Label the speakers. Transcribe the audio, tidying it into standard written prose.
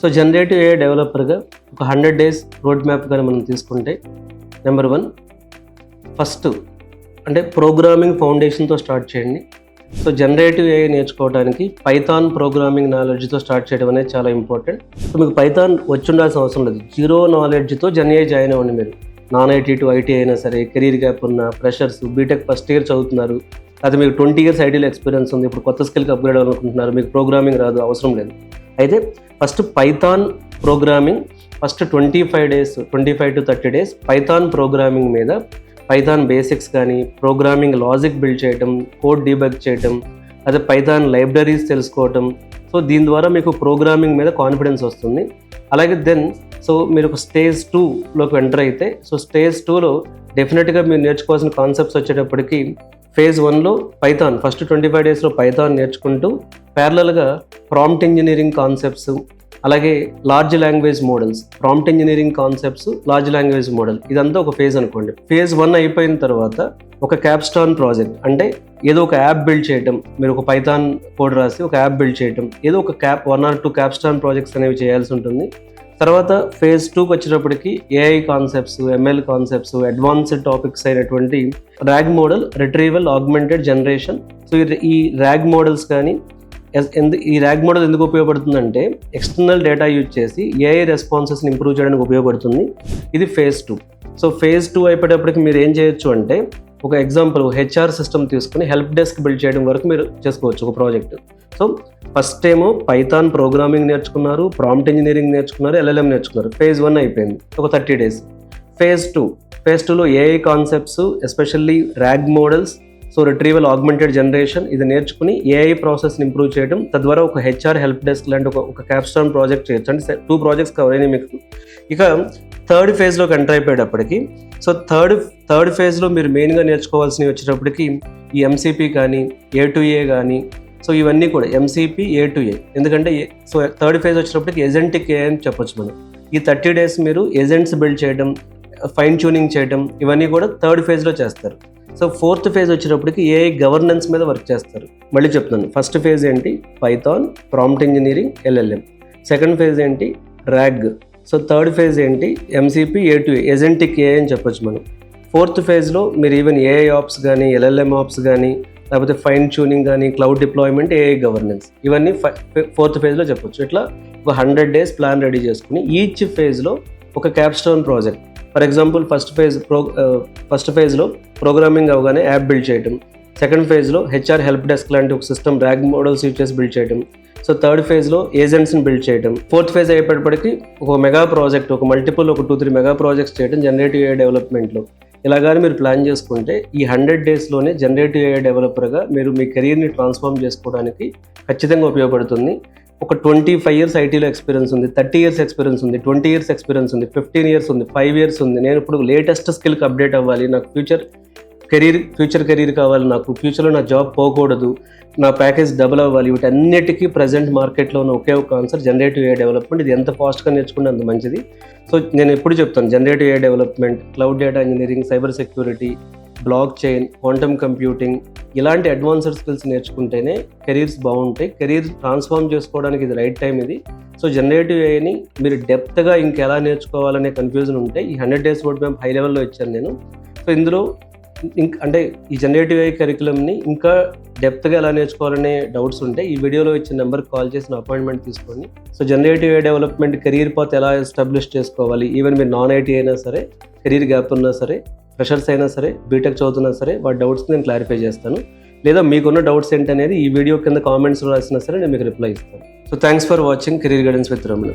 Speaker 1: So generative AI డెవలపర్గా ఒక 100 days road map కానీ మనం తీసుకుంటే, నెంబర్ 1 ఫస్ట్ అంటే ప్రోగ్రామింగ్ ఫౌండేషన్తో స్టార్ట్ చేయండి. సో జనరేటివ్ ఏఐ నేర్చుకోవడానికి పైథాన్ ప్రోగ్రామింగ్ నాలెడ్జ్తో స్టార్ట్ చేయడం అనేది చాలా ఇంపార్టెంట్. సో మీకు పైథాన్ వచ్చి ఉండాల్సిన అవసరం లేదు. జీరో నాలెడ్జ్తో జెన్ఏఐ జాయిన్ అవ్వండి. మీరు నాన్ ఐటీ టు ఐటీ అయినా సరే, కెరీర్ గ్యాప్ ఉన్న ఫ్రెషర్స్, బీటెక్ ఫస్ట్ ఇయర్ చదువుతున్నారు, అది మీకు 20 years ఐటీలో ఎక్స్పీరియన్స్ ఉంది, ఇప్పుడు కొత్త స్కిల్కి అప్గ్రేడ్ అవ్వాలనుకుంటున్నారు, మీకు ప్రోగ్రామింగ్ రాదు, అవసరం లేదు. అయితే first Python programming first 25 to 30 days Python programming మీద, పైథాన్ బేసిక్స్ కానీ, ప్రోగ్రామింగ్ లాజిక్ బిల్డ్ చేయటం, కోడ్ డీబగ్ చేయటం, అదే పైథాన్ లైబ్రరీస్ తెలుసుకోవటం. సో దీని ద్వారా మీకు ప్రోగ్రామింగ్ మీద కాన్ఫిడెన్స్ వస్తుంది. అలాగే సో మీరు ఒక స్టేజ్ 2లోకి ఎంటర్ అయితే, సో స్టేజ్ 2లో డెఫినెట్గా మీరు నేర్చుకోవాల్సిన కాన్సెప్ట్స్ వచ్చేటప్పటికి phase 1లో పైథాన్ ఫస్ట్ 25 daysలో పైథాన్ నేర్చుకుంటూ ప్యారలల్గా ప్రాంప్ట్ ఇంజనీరింగ్ కాన్సెప్ట్స్, అలాగే large language models, prompt engineering concepts, large language model, ఇదంతా ఒక ఫేజ్ అనుకోండి. phase 1 అయిపోయిన తర్వాత ఒక క్యాప్స్టాన్ ప్రాజెక్ట్, అంటే ఏదో ఒక యాప్ బిల్డ్ చేయటం, మీరు ఒక పైథాన్ కోడ్ రాసి ఒక యాప్ బిల్డ్ చేయటం, ఏదో ఒక 1 or 2 క్యాప్స్టాన్ ప్రాజెక్ట్స్ అనేవి చేయాల్సి ఉంటుంది. తర్వాత phase 2కి వచ్చేటప్పటికి AI concepts, ML concepts, advanced topics అయినటువంటి RAG model, retrieval augmented generation. So ఈ ర్యాగ్ మోడల్స్ కానీ, ఈ ర్యాగ్ మోడల్ ఎందుకు ఉపయోగపడుతుందంటే ఎక్స్టర్నల్ డేటా యూజ్ చేసి ఏఐ రెస్పాన్సెస్ని ఇంప్రూవ్ చేయడానికి ఉపయోగపడుతుంది. ఇది phase 2. సో phase 2 అయిపోయేటప్పటికి మీరు ఏం చేయొచ్చు అంటే, ఒక ఎగ్జాంపుల్ హెచ్ఆర్ సిస్టమ్ తీసుకుని హెల్ప్ డెస్క్ బిల్డ్ చేయడం వరకు మీరు చేసుకోవచ్చు ఒక ప్రాజెక్ట్. సో ఫస్ట్ ఏమో పైథాన్ ప్రోగ్రామింగ్ నేర్చుకున్నారు, ప్రాంప్ట్ ఇంజనీరింగ్ నేర్చుకున్నారు, ఎల్ఎల్ఎం నేర్చుకున్నారు. phase 1 అయిపోయింది, ఒక 30 days. phase 2లో AI concepts, especially rag models, so retrieval augmented generation, ఇది నేర్చుకుని ఏఐ ప్రాసెస్ని ఇంప్రూవ్ చేయడం, తద్వారా ఒక హెచ్ఆర్ హెల్ప్ డెస్క్ లాంటి ఒక క్యాప్స్టాన్ ప్రాజెక్ట్ చేయొచ్చు. అంటే 2 projects కవర్ అయినాయి మీకు. ఇక థర్డ్ ఫేజ్లోకి ఎంటర్ అయిపోయేటప్పటికి, సో థర్డ్ ఫేజ్లో మీరు మెయిన్గా నేర్చుకోవాల్సినవి వచ్చేటప్పటికి ఈ ఎంసీపీ కానీ, A2A కానీ, సో ఇవన్నీ కూడా ఎంసీపీ, A2A. ఎందుకంటే సో థర్డ్ ఫేజ్ వచ్చేటప్పటికి ఏజెంటిక్ ఏఐ అని చెప్పొచ్చు మనం. ఈ 30 days మీరు ఏజెంట్స్ బిల్డ్ చేయడం, ఫైన్ ట్యూనింగ్ చేయడం, ఇవన్నీ కూడా థర్డ్ ఫేజ్లో చేస్తారు. సో ఫోర్త్ ఫేజ్ వచ్చేటప్పటికి ఏఐ గవర్నెన్స్ మీద వర్క్ చేస్తారు. మళ్ళీ చెప్తున్నాను, ఫస్ట్ ఫేజ్ ఏంటి Python, prompt engineering, LLM. Second phase ఏంటి ర్యాగ్. సో థర్డ్ ఫేజ్ ఏంటి ఎంసీపీ, A2A, ఏజెంటిక్ ఏఐ అని చెప్పొచ్చు మనం. ఫోర్త్ ఫేజ్లో మీరు ఈవెన్ ఏఐ ఆప్స్ కానీ, ఎల్ఎల్ఎం ఆప్స్ కానీ, లేకపోతే ఫైన్ ట్యూనింగ్ కానీ, క్లౌడ్ డిప్లాయ్మెంట్, ఏఐ గవర్నెన్స్, ఇవన్నీ ఫోర్త్ ఫేజ్లో చెప్పొచ్చు. ఇట్లా ఒక 100 days ప్లాన్ రెడీ చేసుకుని ఈచ్ ఫేజ్లో ఒక Capstone project. For example first ఫేజ్లో ప్రోగ్రామింగ్ అవగానే యాప్ బిల్డ్ చేయడం, సెకండ్ ఫేజ్లో హెచ్ఆర్ హెల్ప్ డెస్క్ లాంటి ఒక సిస్టమ్ ర్యాగ్ మోడల్స్ యూజ్ చేసి బిల్డ్ చేయడం, సో థర్డ్ ఫేజ్లో ఏజెంట్స్ని బిల్డ్ చేయడం, ఫోర్త్ ఫేజ్ అయిపోయేటప్పటికి ఒక మెగా ప్రాజెక్ట్, ఒక 2-3 మెగా ప్రాజెక్ట్స్ చేయడం జనరేటివ్ ఏఐ డెవలప్మెంట్లో. ఇలాగానే మీరు ప్లాన్ చేసుకుంటే ఈ 100 daysలోనే జనరేటివ్ ఏఐ డెవలపర్గా మీరు మీ కెరీర్ని ట్రాన్స్ఫార్మ్ చేసుకోవడానికి ఖచ్చితంగా ఉపయోగపడుతుంది. ఒక 25 years ఐటీలో ఎక్స్పీరియన్స్ ఉంది, 30 years ఎక్స్పీరియన్స్ ఉంది, 20 years ఎక్స్పీరియన్స్ ఉంది, 15 years ఉంది, 5 years ఉంది. నేను ఇప్పుడు లేటెస్ట్ స్కిల్కి అప్డేట్ అవ్వాలి, నాకు ఫ్యూచర్ కెరీర్ కావాలి, నాకు ఫ్యూచర్లో నా జాబ్ పోకూడదు, నా ప్యాకేజ్ డబుల్ అవ్వాలి, వీటన్నిటికీ ప్రజెంట్ మార్కెట్లో ఉన్న ఒకే ఒక ఆన్సర్ జనరేటివ్ ఏఐ డెవలప్మెంట్. ఇది ఎంత ఫాస్ట్గా నేర్చుకుంటే అంత మంచిది. సో నేను ఎప్పుడు చెప్తాను, generative AI development, cloud data engineering, cyber security, block chain, quantum computing, ఇలాంటి అడ్వాన్స్డ్ స్కిల్స్ నేర్చుకుంటేనే కెరీర్స్ బాగుంటాయి. కెరీర్ ట్రాన్స్ఫార్మ్ చేసుకోవడానికి ఇది రైట్ టైం ఇది. సో జనరేటివ్ ఏఐని మీరు డెప్త్గా ఇంకెలా నేర్చుకోవాలనే కన్ఫ్యూజన్ ఉంటే ఈ 100 days రోడ్ మ్యాప్ హై లెవెల్లో ఇచ్చాను నేను. సో ఇందులో అంటే ఈ జనరేటివ్ ఏఐ కరికులంని ఇంకా డెప్త్గా ఎలా నేర్చుకోవాలనే డౌట్స్ ఉంటే ఈ వీడియోలో ఇచ్చిన నెంబర్కి కాల్ చేసిన అపాయింట్మెంట్ తీసుకోండి. So generative AI development career path ఎలా ఎస్టాబ్లిష్ చేసుకోవాలి, ఈవెన్ మీరు నాన్ ఐటీ అయినా సరే, కెరీర్ గ్యాప్ ఉన్నా సరే, ఫ్రెషర్స్ అయినా సరే, బీటెక్ చదువుతున్నా సరే, వాటి డౌట్స్ని నేను క్లారిఫై చేస్తాను. లేదా మీకున్న డౌట్స్ ఏంటనేది ఈ వీడియో కింద కామెంట్స్లో రాసినా సరే నేను మీకు రిప్లై ఇస్తాను. So thanks for watching career guidance with Ramana.